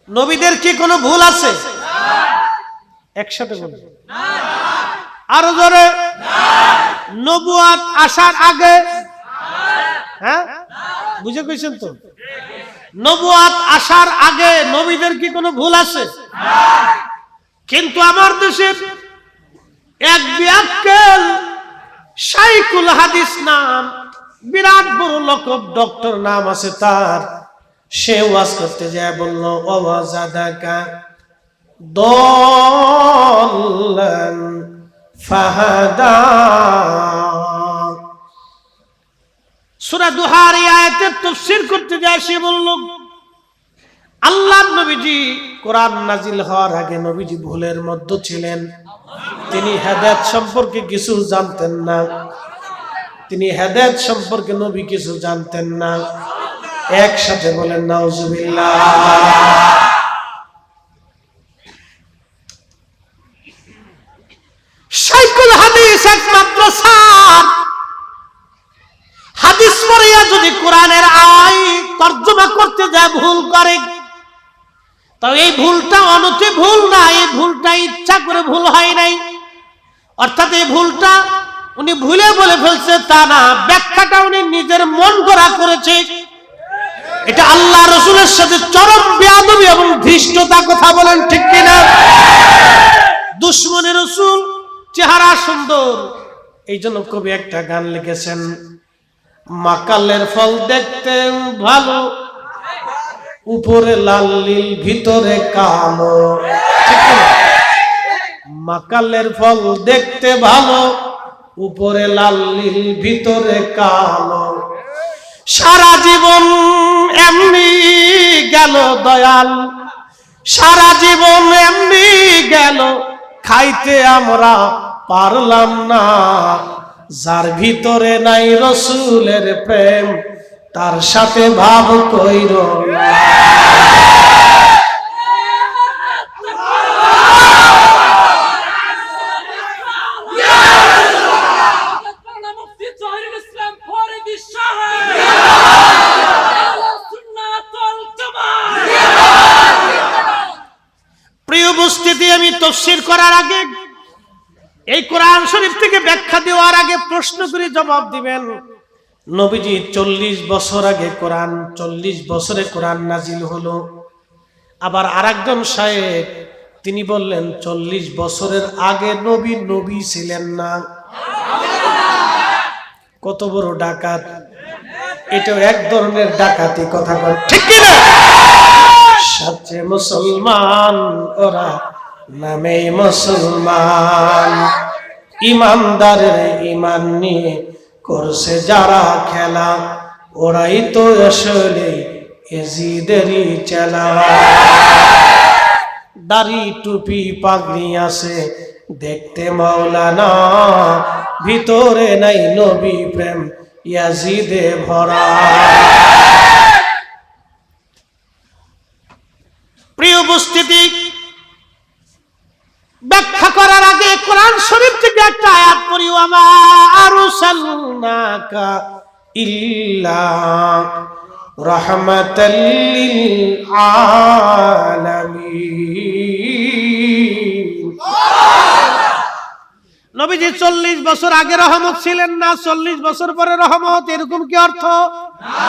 নবীদের কি কোনো ভুল আছে? একসাথে বলুন আরো জোরে। নবুয়ত আসার আগে, হ্যাঁ বুঝে কইছেন তো? নবুয়ত আসার আগে নবীদের কি কোনো ভুল আছে? কিন্তু আমার দেশের এক বিআক্কেল শাইখুল হাদিস নাম, বিরাট বড় লকব, ডক্টর নাম আছে তার। সে ওয়াজ করতে যায় বলল, ওয়াজাদাকা দল্লান ফাহাদা। সূরা দুহার এই আয়াতের তাফসীর করতে যায় সে বলল, আল্লাহর নবীজি কোরআন নাজিল হওয়ার আগে নবীজি ভুলের মধ্যে ছিলেন। তিনি হেদায়েত সম্পর্কে কিছু জানতেন না। তিনি হেদায়েত সম্পর্কে নবী কিছু জানতেন না। একসাথে বলেন নাউজুবিল্লাহ। শাইখুল হাদিস একমাত্র স্যার, হাদিস পড়িয়া যদি কোরআনের আয়াত তরজমা করতে যায় ভুল করে, তো এই ভুলটা অনতি ভুল না, এই ভুলটা ইচ্ছা করে ভুল হয় নাই। অর্থাৎ এই ভুলটা উনি ভুলে বলে ফেলছে তা না, ব্যাখ্যাটা উনি নিজের মন গড়া করেছে। এটা আল্লাহ রাসূলের সাথে চরম বেয়াদবি এবং ধৃষ্টতা। কথা বলেন ঠিক কিনা? দুশমনের রাসূল চেহারা সুন্দর, এই জন্য কবি একটা গান লিখেছেন, মাকালের ফল দেখতে ভালো, উপরে লাল নীল ভিতরে কালো। মাকালের ফল দেখতে ভালো, উপরে লাল নীল ভিতরে কালো। সারা জীবন এমনি গেল দয়াল, সারা জীবন এমনি গেল, খাইতে আমরা পারলাম না। যার ভিতরে নাই রাসূলের প্রেম, তার সাথে ভাব কইরো না। প্রিয় উপস্থিতি, আমি তাফসীর করার আগে, এই কোরআন শরীফ থেকে ব্যাখ্যা দেওয়ার আগে প্রশ্ন করে জবাব দিবেন। নবীজি 40 বছর আগে কোরআন, 40 বছরে কোরআন নাজিল হলো। আবার আরেকজন শায়েখ তিনি বললেন 40 বছরের আগে নবী নবী ছিলেন না। কত বড় ডাকাত! এটাও এক ধরনের ডাকাতি। কথা বল ঠিক কিনা? সবচেয়ে মুসলমান ওরা, নামে মুসলমান। ইমানদারের ইমান নিয়ে করছে যারা খেলা, ওরাই তো আসলে এজিদেরই চেলা। দাড়ি টুপি পাগড়ি আছে দেখতে মাওলানা, ভিতরে নাই নবী প্রেম, ইয়াজিদে ভরা। প্রিয় উপস্থিতি, ব্যাখ্যা করার আগে কোরআন শরীফ থেকে একটা আয়াত পড়ি, ওয়া আরসালনাকা ইল্লা রাহমাতাল লিল আলামিন। নবীজি 40 বছর আগে রহমত ছিলেন না, 40 বছর পরে রহমত, এরকম কি অর্থ? না।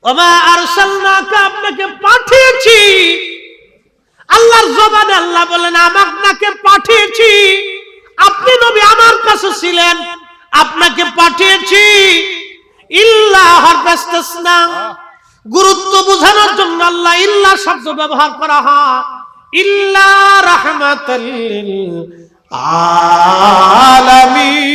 ওয়া আরসালনাকা, আপনাকে পাঠিয়েছি। আল্লাহর জবানে আল্লাহ বলেন, আপনাকে পাঠিয়েছি। আপনি নবী আমার কাছে ছিলেন, আপনাকে পাঠিয়েছি। ইল্লা হারফাসতাসনা, গুরুত্ব বোঝানোর জন্য আল্লাহ ইল্লা শব্দ ব্যবহার করা হয়। ইল্লা রাহমাতাল লিল আলামিন।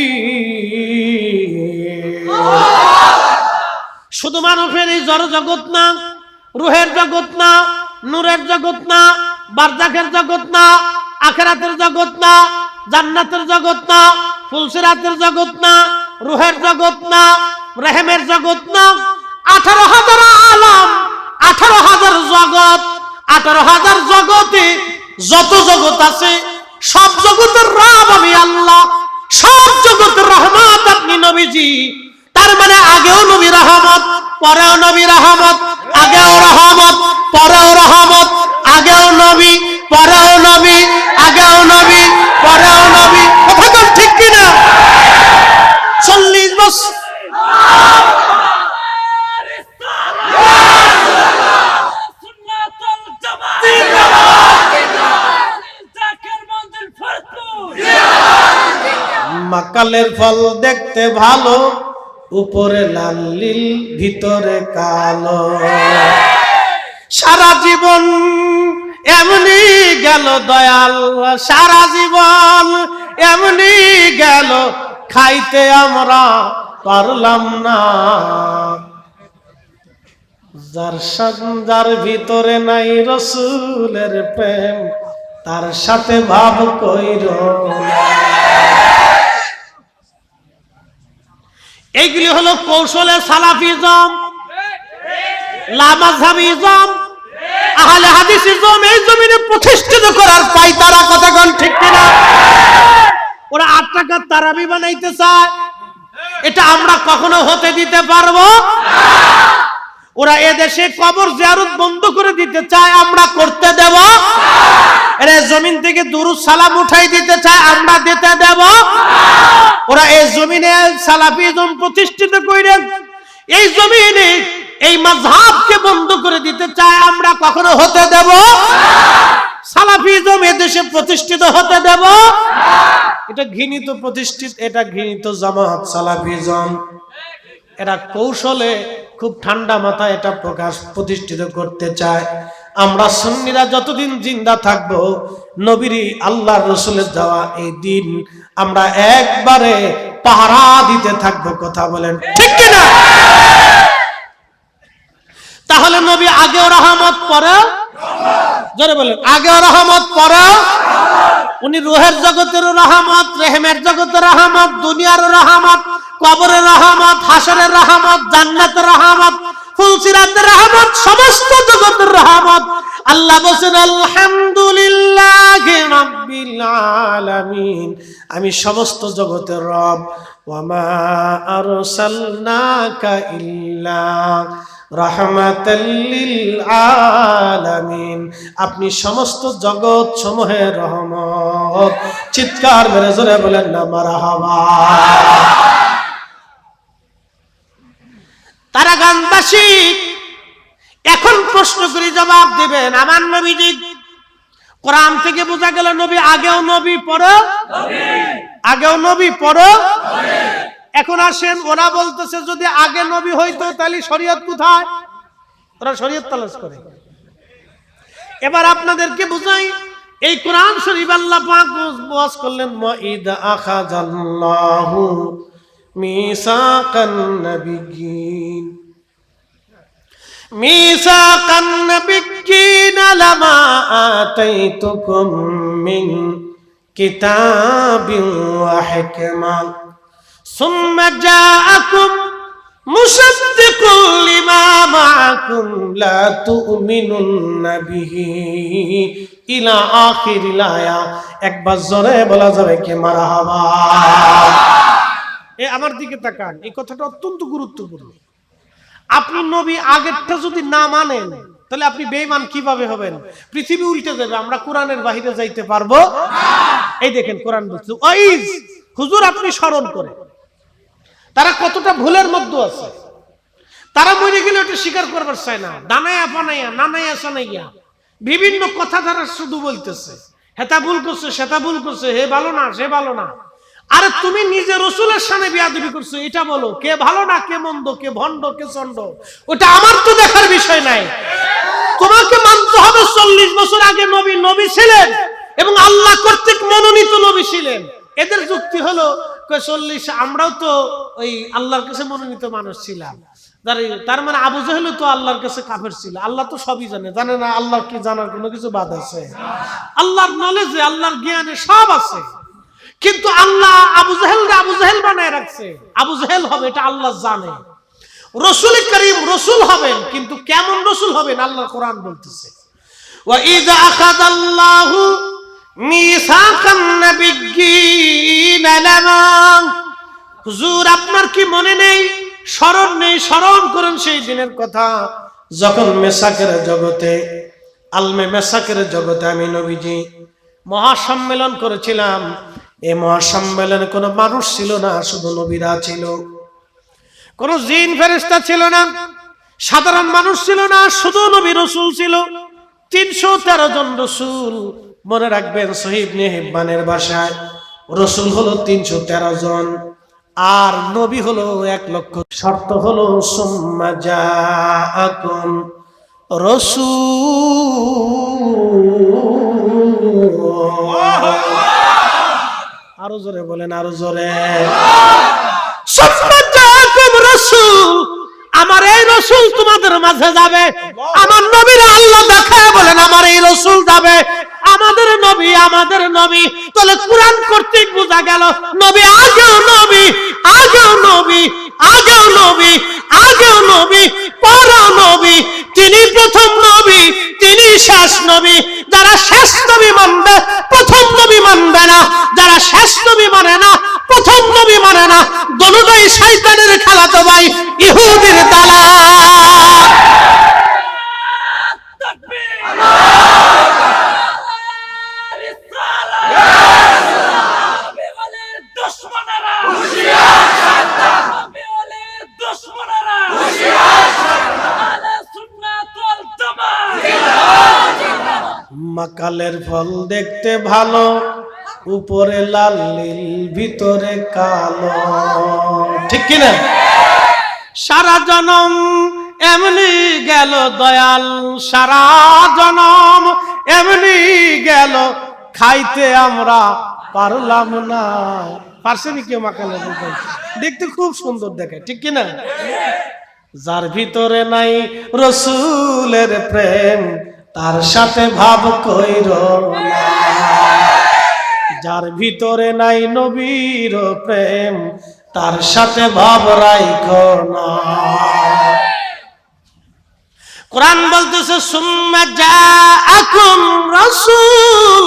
শুধু মানুষের এই জড় জগৎ না, রূহের জগৎ না, নূরের জগৎ না, বারজাখের জগৎ না, আখিরাতের জগৎ না, জান্নাতের জগৎ না, ফুলসিরাতের জগৎ না, রূহের জগৎ না, রহমের জগৎ না। 18,000 আলাম, 18,000 জগৎ, 18,000 জগতে যত জগৎ আছে সব জগতের রব আমি আল্লাহ, সব জগতের রহমত আপনি নবীজি। তার মানে আগেও নবী রহমত, পরেও নবী রহমত, আগেও রহমত, পরেও রহমত। কালের ফল দেখতে ভালো, উপরে লাল নীল ভিতরে কালো। সারা জীবন এমনি গেল দয়াল, সারা জীবন এমনি গেল, খাইতে আমরা পারলাম না। যার ভিতরে নাই রসুলের প্রেম, তার সাথে ভাব কইর না। এইগুলি হলো কৌশলের সালাফিজম, লামাযহাবিজম, আহলে হাদিসিজম। এই জমিনে প্রতিষ্ঠিত করার পাই তারা, কথা কোন ঠিক কিনা? ওরা 8 টাকার তারাবি বানাইতে চায়, এটা আমরা কখনো হতে দিতে পারবো না। ওরা এদেশে কবর জিয়ারত বন্ধ করে দিতে চায়, আমরা করতে দেব না। এরা জমিন থেকে দুরূদ সালাম উঠাই দিতে চায়, আমরা দিতে দেব না। ওরা এই জমিনে সালাফিজম প্রতিষ্ঠিত কইরেন, এই জমিনে এই মাযহাবকে বন্ধ করে দিতে চায়, আমরা কখনো হতে দেব না। সালাফিজম এদেশে প্রতিষ্ঠিত হতে দেব না। এটা ঘৃণিত প্রতিষ্ঠিত, এটা ঘৃণিত জামাত সালাফিজম। এরা কৌশলে খুব ঠান্ডা মাথায় এটা প্রতিষ্ঠিত করতে চায়। আমরা সুন্নিরা যতদিন জিন্দা থাকবো, নবীর আল্লাহর রাসূলের দেওয়া এই দিন আমরা একবারে পাহারা দিতে থাকবো, কথা বলেন ঠিক কিনা? তাহলে নবী আগেও রহমত, পরে জোরে বলেন আগেও রহমত, পরে উনি রূহের জগতের রহমত, রেহমের জগতের রহমত, দুনিয়ার রহমত, কবরের রহমত, হাসরের রহমত, জান্নাতের রহমত, ফুলসিরাতের রহমত, সমস্ত জগতের রহমত। আল্লাহ বলেন আলহামদুলিল্লাহি রাব্বিল আলামিন, আমি সমস্ত জগতের রব। ওয়া মা আরসালনাকা ইল্লা রাহমাতাল লিল আলামিন, আপনি সমস্ত জগৎ সমূহের রহমত। চিৎকার মেরে জোরে বলেন না মারহাবা। তারা গানবাসী এখন প্রশ্ন করে জবাব দিবেন, আমার নবীজি কোরআন থেকে বোঝা গেল নবী আগেও নবী, পরে আগেও নবী, পরে। এখন আসেন, ওরা বলতেছে যদি আগে নবী হইতো তাহলে শরীয়ত কোথায়? ওরা শরীয়ত তালাশ করে। এবার আপনাদেরকে বুঝাই, এই কোরআন শরীফ আল্লাহ পাক ওয়াজ করলেন, ওয়াইদা আখাযাল্লাহু মিসাকান নাবিয়্যিন মিসাকান নাবিয়্যিন লামা আতাইতুকুম মিন কিতাবিন ওয়া হিকমা সুম্মা জাআকুম মুসাদ্দিকুন লিমা মাআকুম লা তু'মিনুন্না বিহি ইলা আখিরিল আয়া। একবার জোরে বলা যাবে কি মারহাবা? আমার দিকে তাকান, এই কথাটা অত্যন্ত গুরুত্বপূর্ণ। আপনি নবী আগেরটা যদি না মানেন তাহলে আপনি বেঈমান কিভাবে হবেন? পৃথিবী উল্টে যাবে, আমরা কোরআনের বাহিরে যাইতে পারবো না। এই দেখেন কোরআন বলছে ওয়াইজ, হুজুর আপনি স্মরণ করে। তারা কতটা ভুলের মধ্যে আছে, তারা মরে গেলে ওটা স্বীকার করবার চায় না। দানাইয়া পানাইয়া, নানাইয়া সানাইয়া বিভিন্ন কথা তারা শুধু বলতেছে, হেতা ভুল করছে, সেটা ভুল করছে, হে ভালো না, সে ভালো না। আরে তুমি নিজে রসুলের সামনে বিয়াদবি করছো, এটা বলো কে ভালো না, কে মন্দ, কে ভণ্ড, কে চন্ড, ওটা আমার তো দেখার বিষয় নাই। তোমাকে মানতে হবে 40 বছর আগে নবী নবী ছিলেন এবং আল্লাহ কর্তৃক মনোনীত নবী ছিলেন। এদের যুক্তি হলো 40, আমরাও তো ওই আল্লাহর কাছে মনোনীত মানুষ ছিলাম। তার মানে আবু জাহেল তো আল্লাহর কাছে কাফের ছিল। আল্লাহ তো সবই জানে, জানে না আল্লাহ কি জানার কোনো কিছু বাদ আছে? আল্লাহর নলেজে, আল্লাহর জ্ঞানে সব আছে। কিন্তু আল্লাহ আবু জাহেল বানায় রাখছে। আবু জাহেল হবে এটা আল্লাহ জানে। রাসূল করিম রাসূল হবেন, কিন্তু কেমন রাসূল হবেন আল্লাহ কোরআন বলতেছে, ওয়া ইযা আখাযাল্লাহু মিসাকান নাবিয়্যিন লামা। হুজুর আপনার কি মনে নেই, স্মরণ নেই? স্মরণ করেন সেই দিনের কথা যখন মেসাকের জগতে, আলমে মেসাকের জগতে আমি নবীজি মহাসম্মেলন করেছিলাম। এই মহাসম্মেলনে কোনো মানুষ ছিল না, শুধু নবীরা ছিল। কোনো জিন ফেরেশতা ছিল না, সাধারণ মানুষ ছিল না, শুধু নবী রাসূল ছিল। 313 জন রাসূল। মনে রাখবেন সহিহ ইবনে হিব্বানের ভাষায় রসুল হলো 313 জন, আর নবী হলো 1,00,000। শর্ত হলো সুম্মা জাআকুম রাসূল। আরো জোরে বলেন, আরো জোরে। সুম্মা জাআকুম রাসূল, আমার এই রসুল তোমাদের মাঝে যাবে। আমার নবীরা আল্লাহ দেখায় বলেন আমার এই রসুল যাবে। আমাদের নবী, আমাদের নবী। তাহলে কোরআন কর্তৃক বোঝা গেল নবী আগেও নবী, আগেও নবী, আগেও নবী, আগেও নবী, পরও নবী। তিনি প্রথম নবী, তিনি শেষ নবী। যারা শেষ নবী মানবে প্রথম নবী মানবে না, যারা শেষ নবী মানে না প্রথম নবী মানে না, দোনোটাই শয়তানের খালাতো ভাই, ইহুদির দালাল। মাকালের ফল দেখতে ভালো, উপরে লাল নীল ভিতরে কালো, ঠিক কিনা? সারা জনম এমনি গেল দয়াল, সারা জনম এমনি গেল, খাইতে আমরা পারলাম না। পারছেনি কেউ মাকালের ফল? দেখতে খুব সুন্দর দেখে, ঠিক কিনা? যার ভিতরে নাই রসুলের প্রেম, তার সাথে ভাব কইর না। যার ভিতরে নাই নবীর প্রেম, তার সাথে ভাব রাইখো না। কোরআন বলতেছে সুম্মা জাআকুম রাসূল।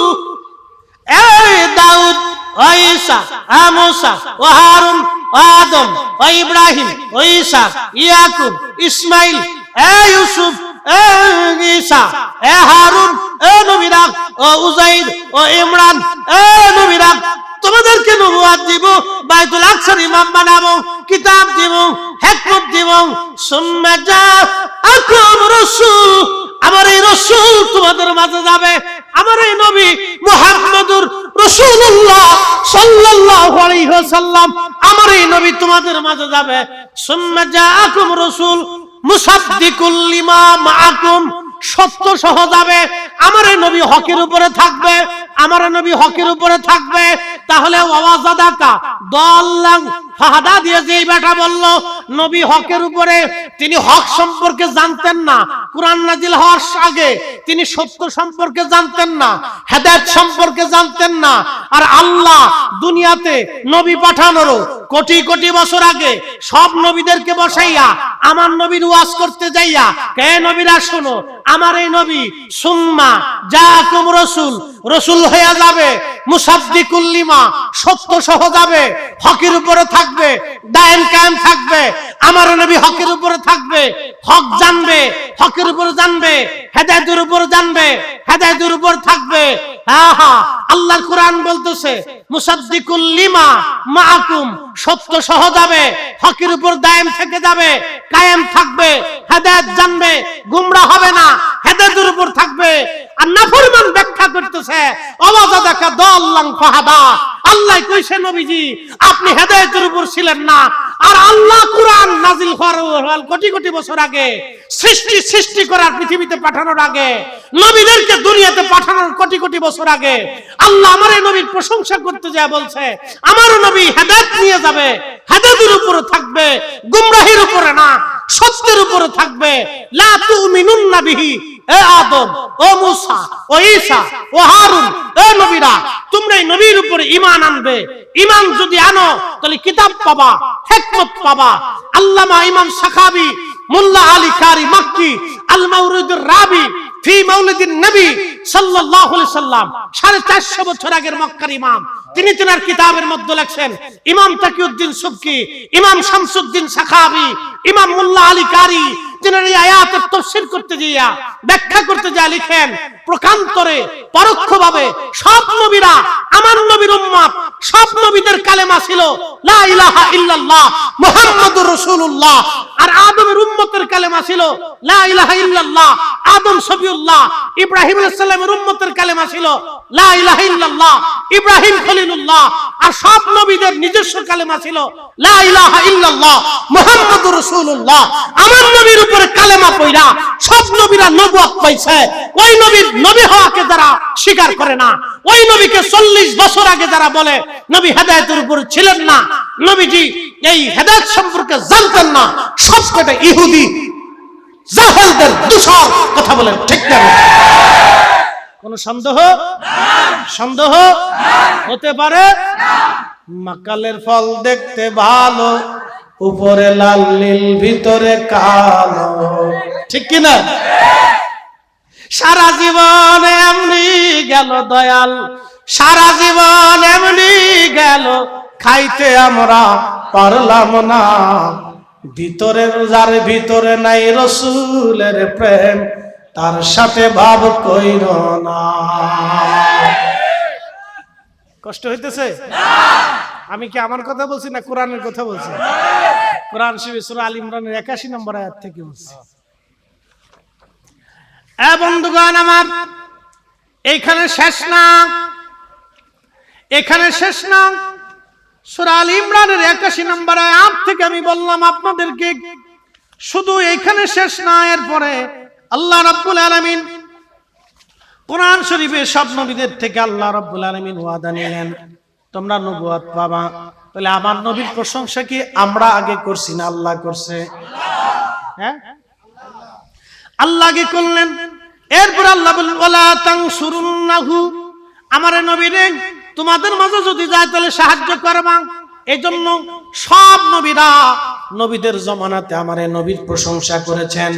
এই দাউদ, ও ঈসা, ও মুসা, ও হারুন, ও আদম, ও ইব্রাহিম, ও ঈসা, ইয়াকুব, ইসমাইল, এ ইউসুফ, এ ঈসা, এ হারুন, এ নবীরা, ও উযাইর, ও ইমরান, এ নবীরা, তোমাদেরকে নবুয়ত দিব, বাইতুল আকসার ইমাম বানাবো, কিতাব দিব, হিকমত দিব। সুম্মা জাআকুম রাসূল, আমার এই রাসূল তোমাদের মাঝে যাবে। আমার এই নবী মুহাম্মদুর রাসূলুল্লাহ সাল্লাল্লাহু আলাইহি ওয়াসাল্লাম, আমার এই নবী তোমাদের মাঝে যাবে। সুম্মা জাআকুম রাসূল মুসাদ্দিকুল লিমা মাআকুম, সত্য সহ যাবে। আমার নবী হকের উপরে থাকবে, আমার নবী হকের উপরে থাকবে। তাহলে ওয়াজাদাকা দাল্লান ফাহাদা দিয়ে যেই বেটা বলল নবী হকের উপরে, তিনি হক সম্পর্কে জানতেন না। কুরআন নাজিল হওয়ার আগে তিনি সত্য সম্পর্কে জানতেন না, হেদায়েত সম্পর্কে জানতেন না। আর আল্লাহ দুনিয়াতে নবী পাঠানোরও কোটি কোটি বছর আগে সব নবীদেরকে বসাইয়া আমার নবীর ওয়াজ করতে যাইয়া, কে নবীরা শোনো, আমার এই নবী সুম্মা জাআকুম রাসূল, রাসূল হয়ে যাবে, মুসাদ্দিকুল লিমা, সত্য সহ যাবে, হকের উপরে থাকবে, দায়েম কায়েম থাকবে। আমার নবী হকের উপরে থাকবে, হক জানবে, হকের উপরে জানবে, হেদায়েতের উপরে জানবে, হেদায়েতের উপর থাকবে। হ্যাঁ হ্যাঁ, আল্লাহর কোরআন বলতেছে মুসাদ্দিকুল লিমা মাআকুম, সত্য সহ যাবে, হকের উপর দায়েম থেকে যাবে, কায়েম থাকবে, হেদায়েত জানবে, গুমরা হবে না, হেদায়েতের উপর থাকবে। আর নাফরমান ব্যাখ্যা করতেছে ওয়াজাদাকা দাল্লান ফাহাদা। আল্লাহ কইছে নবীজি আপনি হেদায়েতের উপর ছিলেন না। আর আল্লাহ কুরআন নাজিল হওয়ার কোটি কোটি বছর আগে, সৃষ্টি করার পৃথিবীতে পাঠানোর আগে, নবীদেরকে দুনিয়াতে পাঠানোর কোটি কোটি বছর আগে আল্লাহ আমার এই নবীর প্রশংসা করতে যায় বলছে আমার নবী হেদায়েত নিয়ে যাবে, হেদায়েতের উপরে থাকবে, গুমরাহির উপরে না, সত্যের উপরে থাকবে। লা তুমিনুন্না বিহি, এ আদম, ও মুসা, ও ঈসা, ও হারুন, এ নবীরা, তোমরা এই নবীর উপরে ঈমান আনবে। ঈমান যদি আনো তাহলে কিতাব পাবা, হিকমত পাবা। আল্লামা ইমাম সাখাবী মোল্লা আলী কারি মক্কি আল মাওরিদুর রাবি ফি মাউলিদিন নবী সাল্লাল্লাহু আলাইহি সাল্লাম, 450 বছর আগের মক্কার ইমাম, তিনি তিনার কিতাবের মধ্যে লেখেন, ইমাম তাকিউদ্দিন সুবকি, ইমাম শামসুদ্দিন সাখাবী, ইমাম মোল্লা আলী কারি, তিনার এই আয়াতের তাফসীর করতে গিয়া, ব্যাখ্যা করতে যা লিখেন, প্রকান্তরে পরোক্ষভাবে সব নবীরা আমার নবীর উম্মত, সব নবীদের কালেমা ছিল লা ইলাহা ইল্লাল্লাহ মুহাম্মাদুর রাসূলুল্লাহ। আর আদমের উম্মতের কালেমা ছিল লা ইলাহা ইল্লাল্লাহ, আদম সফিউল্লাহ, ইব্রাহিম আলাইহিস সালামের উম্মতের কালেমা ছিল লা ইলাহা ইল্লাল্লাহ, ইব্রাহিম খলিলুল্লাহ। আর সব নবীদের নিজস্ব কালেমা ছিল লা ইলাহা ইল্লাল্লাহ মুহাম্মাদুর রাসূলুল্লাহ। আমার নবীর উপরে কালেমা পয়রা সব নবীরা নবুয়ত পাইছে। ওই নবীর নবী হওয়াকে যারা স্বীকার করে না, ওই নবীকে 40 বছর আগে যারা বলে নবী হেদায়েতের উপর ছিলেন না, নবীজি এই হেদায়েত সম্পর্কে জানতেন না, সবকটা ইহুদি জাহেলদের দূষণ। কথা বলেন ঠিক না? কোন সন্দেহ হতে পারে? মাকালের ফল দেখতে ভালো, উপরে লাল নীল ভিতরে কালো, ঠিক কি না? সারা জীবন এমনি গেল দয়াল, সারা জীবন এমনি গেল, খাইতে আমরা পারলাম না। ভিতরের যার ভিতরে নাই রসুলের প্রেম, তার সাথে ভাব কইর না। কষ্ট হইতেছে? আমি কি আমার কথা বলছি না কোরআনের কথা বলছি? কোরআন শরীফ সূরা আল ইমরানের 81 নম্বর আয়াত থেকে বলছি। বন্ধুগণ আমার, এইখানে শেষ না, এখানে শেষ না। সূরা আল ইমরানের 81 নম্বর আয়াত থেকে আমি বললাম আপনাদেরকে, শুধু এইখানে শেষ না। এরপরে আল্লাহ রাব্বুল আলামিন কোরআন শরীফে সব নবীদের থেকে আল্লাহ রাব্বুল আলামিন ওয়াদা নিলেন, তোমরা নবুয়ত পাবা। তাহলে আমার নবীর প্রশংসা কি আমরা আগে করছি না আল্লাহ করছে? হ্যাঁ, আল্লাহ কি করলেন? এরপর আল্লাহ বললেন ওয়ালা তানসুরুন্নাহু, আমার নবীরে তোমাদের মাঝে যদি যায় তাহলে সাহায্য করবা। এজন্য সব নবীরা নবীদের জমানাতে আমার নবীর প্রশংসা করেছেন।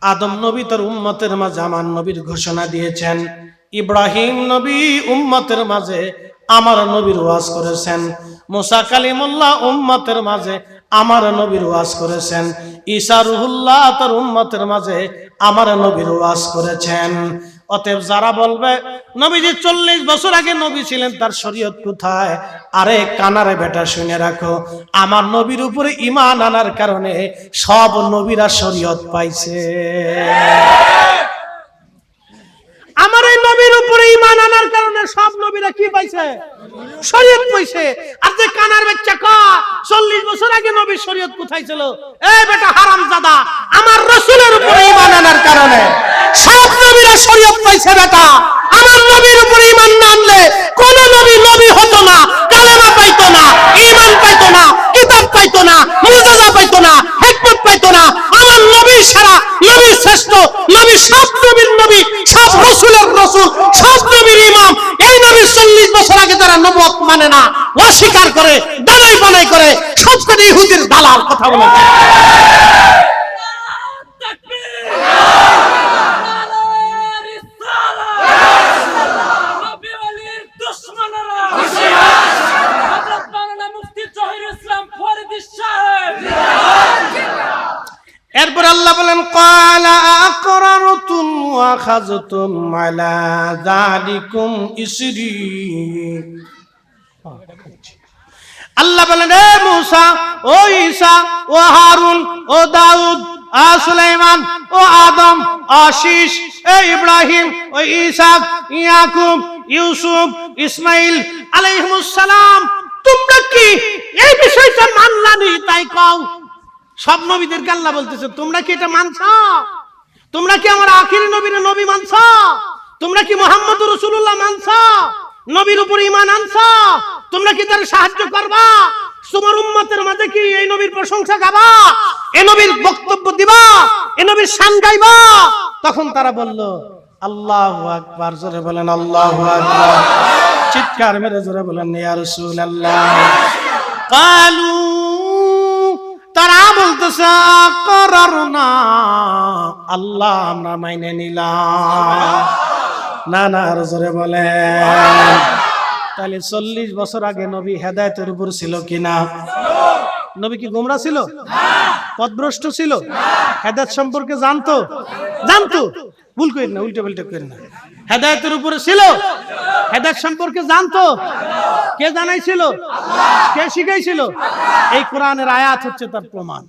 আদম নবী তার উম্মতের মাঝে আমার নবীর ঘোষণা দিয়েছেন, ইব্রাহিম নবী উম্মতের মাঝে আমার নবীর ওয়াজ করেছেন, মুসা কালিমুল্লাহ উম্মতের মাঝে আমার নবীর ওয়াজ করেছেন, ঈসা রুহুল্লাহ তার উম্মতের মাঝে আমার নবীর ওয়াজ করেছেন। অতএব যারা বলবে নবীজি 40 বছর আগে নবী ছিলেন, তার শরীয়ত কোথায়? আরে কানারে বেটা শুনে রাখো, আমার নবীর উপরে ঈমান আনার কারণে সব নবীরা শরীয়ত পাইছে। আমার এই নবীর উপরে ঈমান আনার কারণে সব নবীরা কি পাইছে? শরীয়ত পাইছে। আর যে কানার বাচ্চা কয় 40 বছর আগে নবীর শরীয়ত কোথায় ছিল? এই বেটা হারামজাদা, আমার রাসূলের উপরে ঈমান আনার কারণে সব নবীরা শরীয়ত পাইছে। বেটা আমার নবীর উপরে ঈমান না আনলে কোন নবী নবী হতো না, কালেমা পাইতো না, ঈমান পাইতো না, কিতাব পাইতো না, মুজিজা পাইতো না, হিকমত পাইতো না। আমার নবী সারা, নবী শ্রেষ্ঠ, নবী সব নবীর নবী, সব রাসূলের রাসূল, সব নবীর ইমাম। এই নবী 40 বছর আগে যারা নবুয়ত মানে না, অস্বীকার করে, দালাই বানাই করে, সবকটি ইহুদির দালাল। কথা বলে এরপর আল্লাহ বলেন ক্বালা আকরারতুম ওয়া আখাযতুম আলা যালিকুম ইসরি। আল্লাহ বলেন এ মূসা, ও ঈসা, ও হারুন, ও দাউদ, ও সুলাইমান, ও আদম, ও শীশ, এ ইব্রাহিম, ও ইসহাক, ইয়াকুব, ইউসুফ, ইসমাইল আলাইহিমুস সালাম, তোমরা কি এই বিষয়টা মানলানি? তাই কও। সব নবীদেরকে আল্লাহ বলতেছে তোমরা কি এটা মানছো? তোমরা কি আমার আখিরি নবীর নবী মানছো? তোমরা কি মুহাম্মদুর রাসূলুল্লাহ মানছো? নবীর উপর ঈমান আনছো? তোমরা কি তার সাহায্য করবা? তোমার উম্মতের মাঝে কি এই নবীর প্রশংসা গাবা? এই নবীর বক্তব্য দিবা? এই নবীর শান গাইবা? তখন তারা বলল আল্লাহু আকবার। জোরে বলেন আল্লাহু আকবার। চিৎকার মেরে জোরে বলেন ইয়া রাসূলুল্লাহ। কালু, তারা বলতেছে আকরারনা, আল্লাহ আমরা মাইনে নিলাম। না না, আর জোরে বলেন। তাহলে 40 বছর আগে নবী হেদায়েতের উপর ছিল কিনা? নবী কি গোমরা ছিল? পথভ্রষ্ট ছিল? হেদায়েত সম্পর্কে জানতো? ভুল করেন না, উল্টো পাল্টা করেন না। হেদায়েতের উপরে ছিল, হেদায়েত সম্পর্কে জানতো। কে জানাইছিল? কে শিখাইছিল? এই কোরআনের আয়াত হচ্ছে তার প্রমাণ।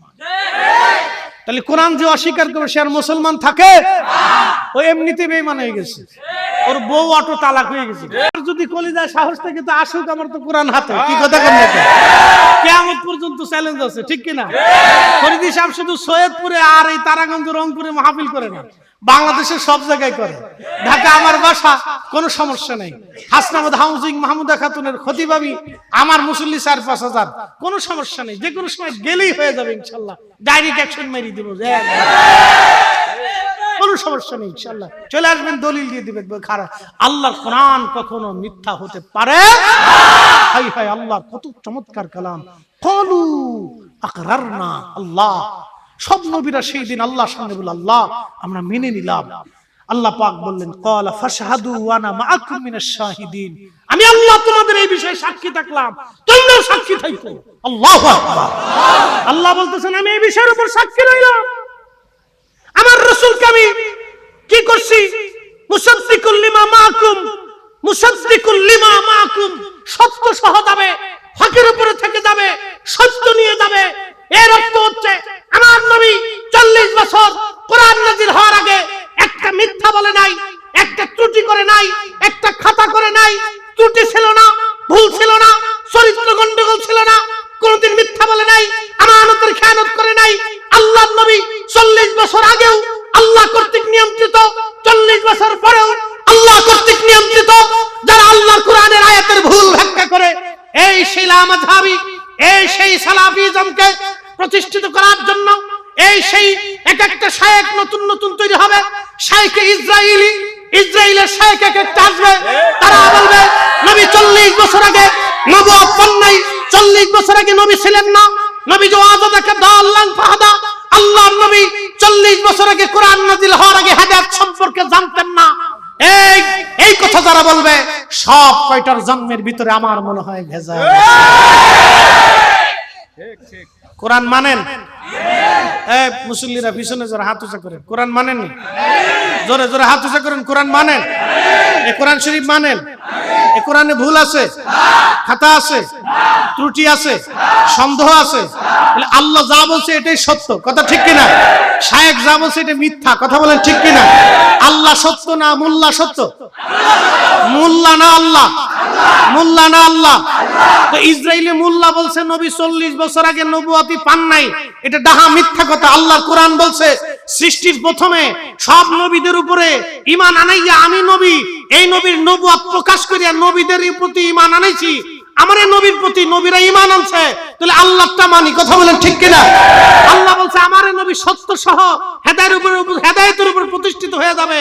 তাহলে কোরআন যে অস্বীকার করবে সে আর মুসলমান থাকে? ও এমনিতে বেঈমান হয়ে গেছে, ওর বউ অটো তালাক হয়ে গেছে। আর যদি কলিজায় সাহস থাকে তো আসুক, আমার তো কোরআন হাতে। কি কথা কেন কিয়ামত পর্যন্ত চ্যালেঞ্জ আছে, ঠিক কি না? ফরিদি সাহেব শুধু সৈয়দপুরে আর এই তারাগঞ্জ রংপুরে মাহফিল করে না, বাংলাদেশের সব জায়গায় করে। ঢাকা আমার বাসা, কোনো সমস্যা নেই। হাসনাবাদ হাউজিং মাহমুদা খাতুনের খতিবাবি আমার মুসল্লি 4-5 হাজার, কোনো সমস্যা নেই। যে কোনো সময় গেলেই হয়ে যাবে ইনশাল্লাহ, ডাইরেক্ট অ্যাকশন মেরে দিব, কোনো সমস্যা নেই ইনশাল্লাহ। চলে আসবেন, দলিল দিয়ে দিবেন। খারাপ আল্লাহর কোরআন কখনো মিথ্যা হতে পারে? হাই হাই, আল্লাহ কত চমৎকার কালাম। ক্বালু আকরারনা, আল্লাহ সব নবীরা সেই দিন আল্লাহর সামনে বলে, আল্লাহ আমরা মেনে নিলাম। আল্লাহ পাক বললেন, ক্বালা ফাশহাদু ওয়া আনা মাআকুম মিনাশ শাহিদিন, আমি আল্লাহ তোমাদের এই বিষয়ে সাক্ষী থাকলাম, তোমরাও সাক্ষী থাকো। আল্লাহু আকবার। আল্লাহ বলতেছেন, আমি এই বিষয়ের উপর সাক্ষী রইলাম। আমার রাসূলকে আমি কি করছি? মুসাদ্দিকুল লিমা মাআকুম, মুসাদ্দিকুল লিমা মাআকুম, সত্য সহ যাবে, হকের উপরে থেকে যাবে, সত্য নিয়ে যাবে। এর অর্থ হচ্ছে আমার নবী 40 বছর কোরআন নাযিল হওয়ার আগে একটা মিথ্যা বলে নাই, একটা ত্রুটি করে নাই, একটা খাতা করে নাই। ত্রুটি ছিল না, ভুল ছিল না, চরিত্র গন্ডগোল ছিল না, কোনদিন মিথ্যা বলে নাই, আমানতের খেয়ানত করে নাই। আল্লাহর নবী 40 বছর আগেও আল্লাহ কর্তৃক নিয়ন্ত্রিত, 40 বছর পরেও আল্লাহ কর্তৃক নিয়ন্ত্রিত। যারা আল্লাহর কোরআনের আয়াতের ভুল ব্যাখ্যা করে, এই শিলা মাযহাবী, এই সেই সালাফিজমকে প্রতিষ্ঠিত করার জন্য এই সেই এক একটা শায়েখ নতুন নতুন তৈরি হবে। শায়েখে ইসরাইলি, ইসরাইলের শায়েখ এক একটা আসবে, তারা বলবে নবী 40 বছর আগে নবুয়ত পান নাই, 40 বছর আগে নবী ছিলেন না। নবী যে ওয়াদাকে দাল্লান ফাহাদা, আল্লাহর নবী 40 বছর আগে কোরআন নাযিল হওয়ার আগে হেদায়েত সম্পর্কে জানতেন না। এই কথা যারা বলবে, সব কয়টার জন্মের ভিতরে আমার মনে হয় ভেজাল। কোরআন মানেন? মুসল্লিরা পিছনে জোরে হাত উঁচা করেন। কোরআন মানেন? জোরে জোরে হাত উঁচা করেন। কোরআন মানেন? এই কোরআন শরীফ মানেন? এই কোরআনে ভুল আছে, খাতা আছে, ত্রুটি আছে, সন্দেহ আছে। আল্লাহ যা বলছে এটাই সত্য, কথা ঠিক কিনা? শায়েখ যা বলছে এটা মিথ্যা, কথা বলেন ঠিক কিনা? আল্লাহ সত্য না মোল্লা সত্য? মোল্লা না আল্লাহ? মোল্লা না আল্লাহ? তো ইসরাইলি মোল্লা বলছে নবী 40 বছর আগে নবুয়তি পান নাই, এটা ডাহা মিথ্যা কথা। আল্লাহর কোরআন বলছে সৃষ্টির প্রথমে সব নবীদের উপরে ঈমান আনাইয়া আমি নবী, এই নবীর নবুয়ত প্রকাশ করিয়া নবীদের প্রতি ঈমান আনাইছি। আমারে নবীর প্রতি নবীরা ঈমান আনছে, তাহলে আল্লাহটা মানি, কথা বলেন ঠিক কিনা? আল্লাহ বলছে আমারে নবী সত্য সহ হেদায়েতের উপর প্রতিষ্ঠিত হয়ে যাবে।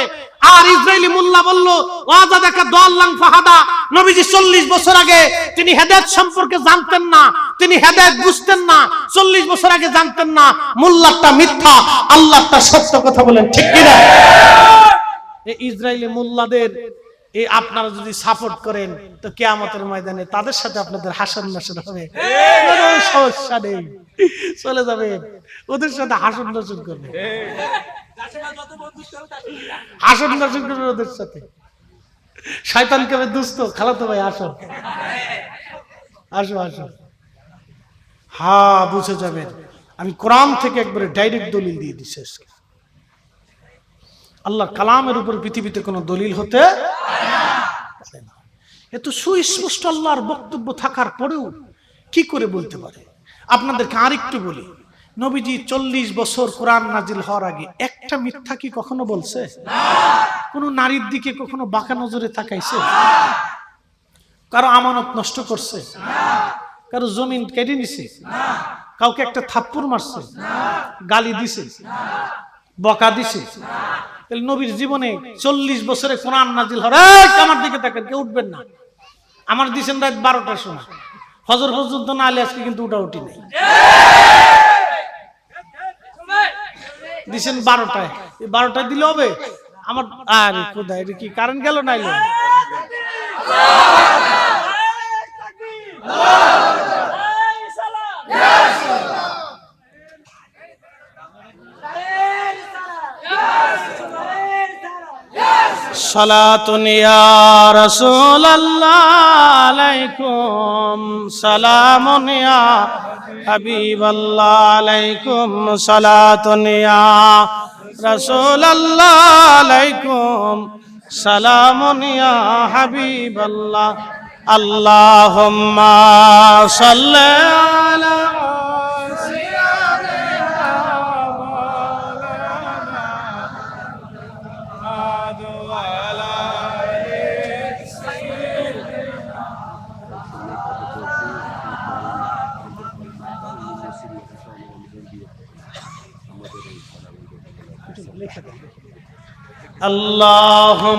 আর ইসরাইলি মোল্লা বলল ওয়াজাদাকা দাল্লান ফাহাদা, নবীজি 40 বছর আগে তিনি হেদায়েত সম্পর্কে জানতেন না, তিনি হেদায়েত বুঝতেন না, 40 বছর আগে জানতেন না। মোল্লাটা মিথ্যা, আল্লাহটা সত্য, কথা বলেন ঠিক কিনা? এই ইসরাইলি মোল্লাদের এই আপনারা যদি সাপোর্ট করেন তো কিয়ামতের ময়দানে তাদের সাথে আপনাদের হাসর নাসর হবে, কোনো সমস্যা নেই, চলে যাবে ওদের সাথে হাসর নাসর করবে, হাসর নাসর করবে ওদের সাথে। শয়তান কবে দুষ্ট খালাতো ভাই, আসো আসো আসো, হ্যাঁ বুঝে যাবেন। আমি কোরআন থেকে একবারে ডাইরেক্ট দলিল দিয়ে দিচ্ছি। আল্লাহর কালামের উপর পৃথিবীতে কোনো দলিল হতে পারে না। এত সুস্পষ্ট আল্লাহর বক্তব্য থাকার পরেও কি করে বলতে পারে? আপনাদেরকে আরেকটু বলি, নবীজি 40 বছর কোরআন নাজিল হওয়ার আগে একটা মিথ্যা কি কখনো বলছে? কোন নারীর দিকে কখনো বাঁকা নজরে তাকাইছে? কারো আমানত নষ্ট করছে? কারো জমিন কেটে নিছে? কাউকে একটা থাপ্পড় মারছে? গালি দিছে? বকা দিছে? তাহলে নবীর জীবনে 40 বছরে কোরআন নাজিল হওয়ার, আমার দিকে তাকান, কেউ উঠবেন না। আমার দিছেন রাত 12টার সময়, ফজর পর্যন্ত না আলে আজকে কিন্তু উঠা উঠি নেই। দিছেন 12টায়, 12টায় দিলে হবে? আমার আরে কোথায় কি কারেন্ট গেল নাইলো? সালাতুন ইয়া রাসূলাল্লাহ আলাইকুম সালামুন ইয়া হাবিবাল্লাহ আলাইকুম সালাতুন ইয়া রাসূলাল্লাহ আলাইকুম সালামুন ইয়া হাবিবাল্লাহ আল্লাহুম্মা সাল্লি আলা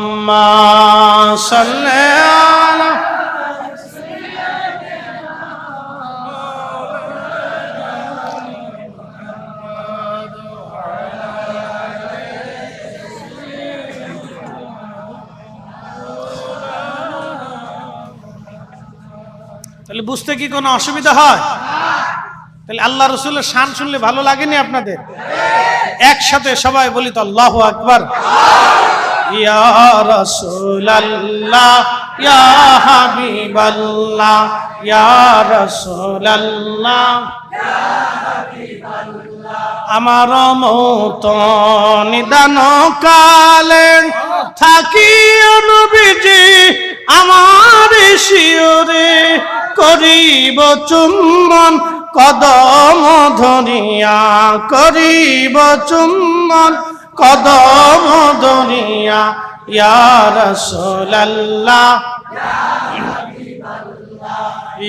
Allahumma salli ala তাহলে বুঝতে কি কোনো অসুবিধা হয়? তাহলে আল্লাহ রাসূলের শান শুনলে ভালো লাগেনি আপনাদের? একসাথে সবাই বলি তো আল্লাহু আকবার। ইয়া রাসূলাল্লাহ ইয়া হাবিবাল্লাহ ইয়া রাসূলাল্লাহ ইয়া হাবিবাল্লাহ আমার মত নিদান কালে থাকি নবীজি আমার শিওরে করিব চুম্বন কদম ধরিয়া করিব চুম্বন কদম ধরিয়া ইয়া রাসূলাল্লাহ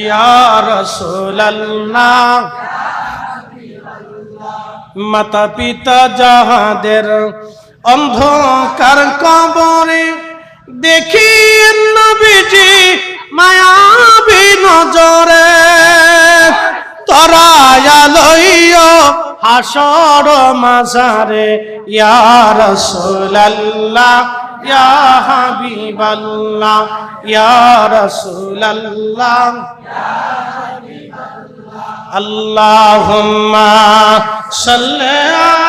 ইয়া রাসূলাল্লাহ মাতা পিতা যাহাদের অন্ধকার কবরে দেখি নবীজি মায়াবী নজরে তরায়া লইয়া হাসর মাঝারে ইয়া রাসূলাল্লাহ ইয়া হাবিবাল্লাহ ইয়া রাসূলাল্লাহ ইয়া হাবিবাল্লাহ আল্লাহুম্মা সাল্লি